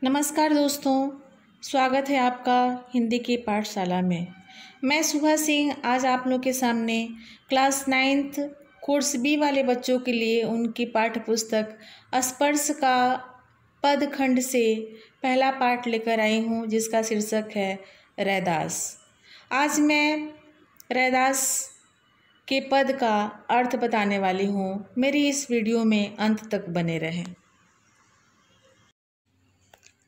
नमस्कार दोस्तों, स्वागत है आपका हिंदी की पाठशाला में। मैं सुभा सिंह आज आप लोग के सामने क्लास 9th कोर्स बी वाले बच्चों के लिए उनकी पाठ्य पुस्तक स्पर्श का पद खंड से पहला पाठ लेकर आई हूँ, जिसका शीर्षक है रैदास। आज मैं रैदास के पद का अर्थ बताने वाली हूँ। मेरी इस वीडियो में अंत तक बने रहें।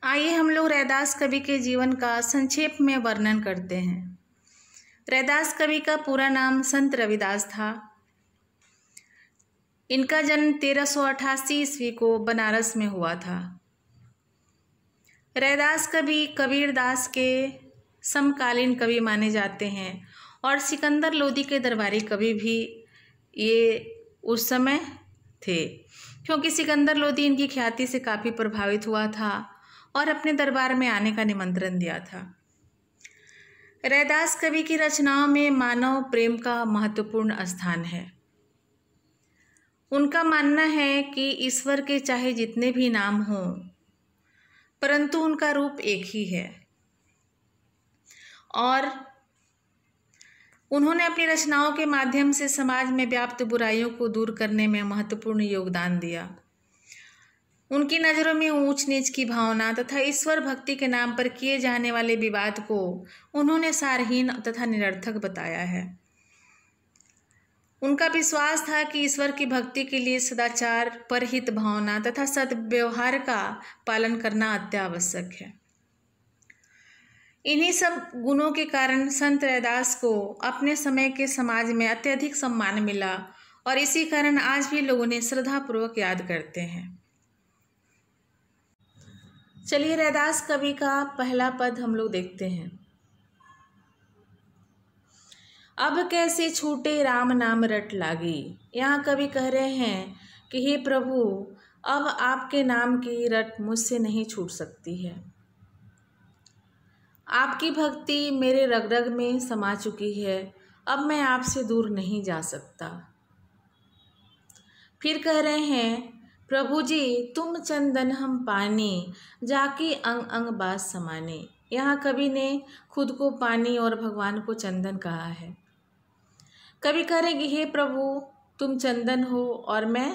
आइए हम लोग रैदास कवि के जीवन का संक्षेप में वर्णन करते हैं। रैदास कवि का पूरा नाम संत रविदास था। इनका जन्म 1388 ईस्वी को बनारस में हुआ था। रैदास कवि कबीरदास के समकालीन कवि माने जाते हैं और सिकंदर लोदी के दरबारी कवि भी ये उस समय थे, क्योंकि सिकंदर लोदी इनकी ख्याति से काफ़ी प्रभावित हुआ था और अपने दरबार में आने का निमंत्रण दिया था। रैदास कवि की रचनाओं में मानव प्रेम का महत्वपूर्ण स्थान है। उनका मानना है कि ईश्वर के चाहे जितने भी नाम हों, परंतु उनका रूप एक ही है, और उन्होंने अपनी रचनाओं के माध्यम से समाज में व्याप्त बुराइयों को दूर करने में महत्वपूर्ण योगदान दिया। उनकी नज़रों में ऊंच नीच की भावना तथा ईश्वर भक्ति के नाम पर किए जाने वाले विवाद को उन्होंने सारहीन तथा निरर्थक बताया है। उनका विश्वास था कि ईश्वर की भक्ति के लिए सदाचार, परहित भावना तथा सद्व्यवहार का पालन करना अत्यावश्यक है। इन्हीं सब गुणों के कारण संत रैदास को अपने समय के समाज में अत्यधिक सम्मान मिला और इसी कारण आज भी लोग उन्हें श्रद्धापूर्वक याद करते हैं। चलिए रैदास कवि का पहला पद हम लोग देखते हैं। अब कैसे छूटे राम नाम रट लागी। यहाँ कवि कह रहे हैं कि हे प्रभु, अब आपके नाम की रट मुझसे नहीं छूट सकती है। आपकी भक्ति मेरे रग रग में समा चुकी है, अब मैं आपसे दूर नहीं जा सकता। फिर कह रहे हैं, प्रभु जी तुम चंदन हम पानी, जाके अंग अंग बास समाने। यहाँ कवि ने खुद को पानी और भगवान को चंदन कहा है। कवि कह रहे कि हे प्रभु, तुम चंदन हो और मैं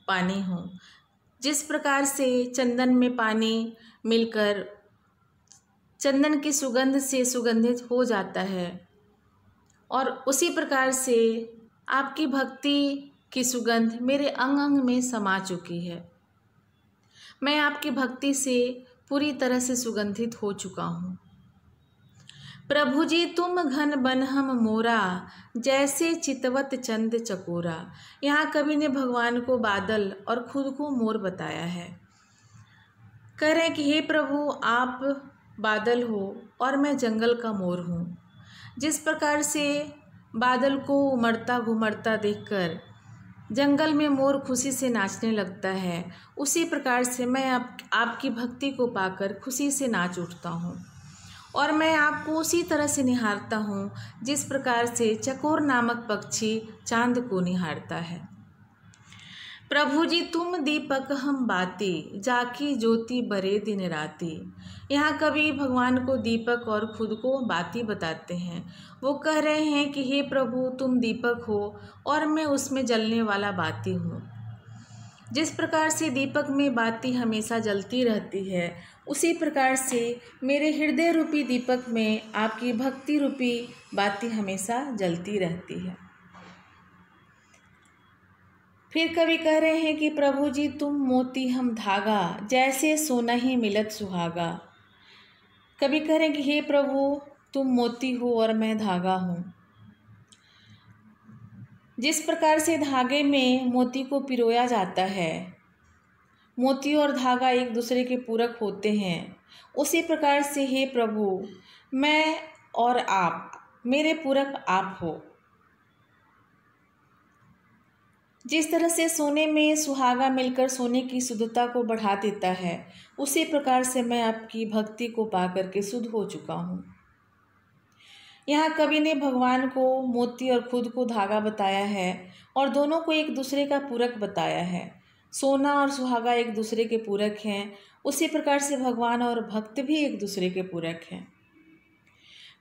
पानी हूँ। जिस प्रकार से चंदन में पानी मिलकर चंदन की सुगंध से सुगंधित हो जाता है, और उसी प्रकार से आपकी भक्ति की सुगंध मेरे अंग अंग में समा चुकी है। मैं आपकी भक्ति से पूरी तरह से सुगंधित हो चुका हूँ। प्रभु जी तुम घन बन हम मोरा, जैसे चितवत चंद चकोरा। यहाँ कवि ने भगवान को बादल और खुद को मोर बताया है। कह रहे हैं कि हे प्रभु, आप बादल हो और मैं जंगल का मोर हूँ। जिस प्रकार से बादल को उमड़ता घुमड़ता देखकर जंगल में मोर खुशी से नाचने लगता है, उसी प्रकार से मैं आपकी भक्ति को पाकर खुशी से नाच उठता हूँ, और मैं आपको उसी तरह से निहारता हूँ जिस प्रकार से चकोर नामक पक्षी चांद को निहारता है। प्रभु जी तुम दीपक हम बाती, जाकी ज्योति बरे दिन राती। यहाँ कवि भगवान को दीपक और खुद को बाती बताते हैं। वो कह रहे हैं कि हे प्रभु, तुम दीपक हो और मैं उसमें जलने वाला बाती हूँ। जिस प्रकार से दीपक में बाती हमेशा जलती रहती है, उसी प्रकार से मेरे हृदय रूपी दीपक में आपकी भक्ति रूपी बाती हमेशा जलती रहती है। फिर कवि कह रहे हैं कि प्रभु जी तुम मोती हम धागा, जैसे सोना ही मिलत सुहागा। कवि कह रहे हैं कि हे प्रभु, तुम मोती हो और मैं धागा हूँ। जिस प्रकार से धागे में मोती को पिरोया जाता है, मोती और धागा एक दूसरे के पूरक होते हैं, उसी प्रकार से हे प्रभु, मैं और आप मेरे पूरक आप हो। जिस तरह से सोने में सुहागा मिलकर सोने की शुद्धता को बढ़ा देता है, उसी प्रकार से मैं आपकी भक्ति को पाकर के शुद्ध हो चुका हूँ। यहाँ कवि ने भगवान को मोती और खुद को धागा बताया है और दोनों को एक दूसरे का पूरक बताया है। सोना और सुहागा एक दूसरे के पूरक हैं उसी प्रकार से भगवान और भक्त भी एक दूसरे के पूरक हैं।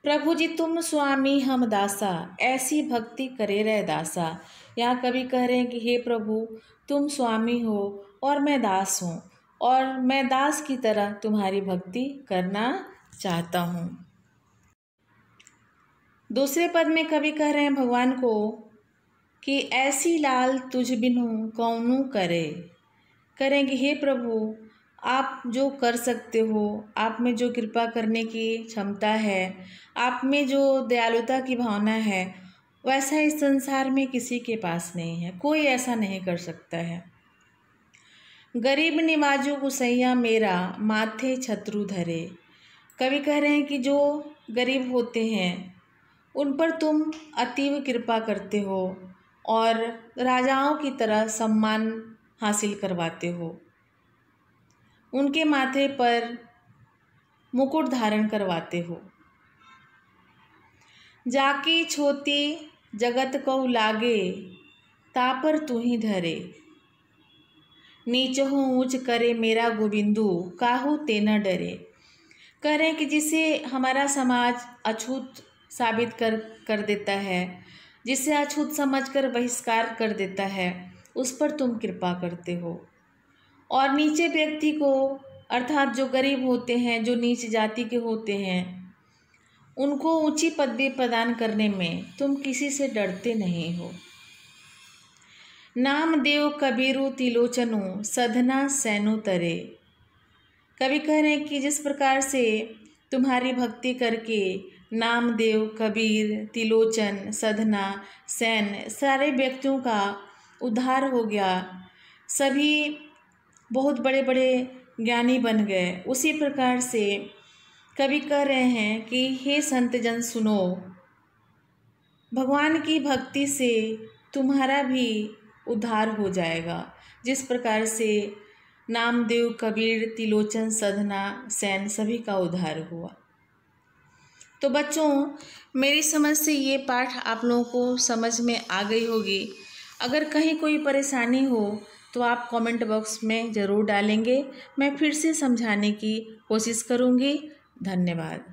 प्रभु जी तुम स्वामी हम दासा, ऐसी भक्ति करे रह दासा। यहाँ कवि कह रहे हैं कि हे प्रभु तुम स्वामी हो और मैं दास हूँ, और मैं दास की तरह तुम्हारी भक्ति करना चाहता हूँ। दूसरे पद में कवि कह रहे हैं भगवान को कि ऐसी लाल तुझ बिनु कौनु करे। करेंगे हे प्रभु आप जो कर सकते हो, आप में जो कृपा करने की क्षमता है, आप में जो दयालुता की भावना है, वैसा इस संसार में किसी के पास नहीं है, कोई ऐसा नहीं कर सकता है। गरीब निवाजो गुसैया मेरा, माथे छत्रु धरे। कवि कह रहे हैं कि जो गरीब होते हैं उन पर तुम अतीव कृपा करते हो और राजाओं की तरह सम्मान हासिल करवाते हो, उनके माथे पर मुकुट धारण करवाते हो। जाकी छोटी जगत को लागे, तापर तू ही धरे। नीच हो ऊंच करे मेरा गोविंदू, काहू ते न डरे। करें कि जिसे हमारा समाज अछूत साबित कर देता है, जिसे अछूत समझकर बहिष्कार कर देता है, उस पर तुम कृपा करते हो। और नीचे व्यक्ति को, अर्थात जो गरीब होते हैं, जो नीच जाति के होते हैं, उनको ऊंची पदवी प्रदान करने में तुम किसी से डरते नहीं हो। नाम देव कबीरू तिलोचनु, सधना सैनु तरे। कवि कह रहे हैं कि जिस प्रकार से तुम्हारी भक्ति करके नामदेव, कबीर, तिलोचन, सधना, सैन सारे व्यक्तियों का उद्धार हो गया, सभी बहुत बड़े बड़े ज्ञानी बन गए, उसी प्रकार से कवि कह रहे हैं कि हे संत जन सुनो, भगवान की भक्ति से तुम्हारा भी उद्धार हो जाएगा। जिस प्रकार से नामदेव, कबीर, तिलोचन, सधना, सैन सभी का उद्धार हुआ। तो बच्चों, मेरी समझ से ये पाठ आप लोगों को समझ में आ गई होगी। अगर कहीं कोई परेशानी हो तो आप कमेंट बॉक्स में ज़रूर डालेंगे, मैं फिर से समझाने की कोशिश करूँगी। धन्यवाद।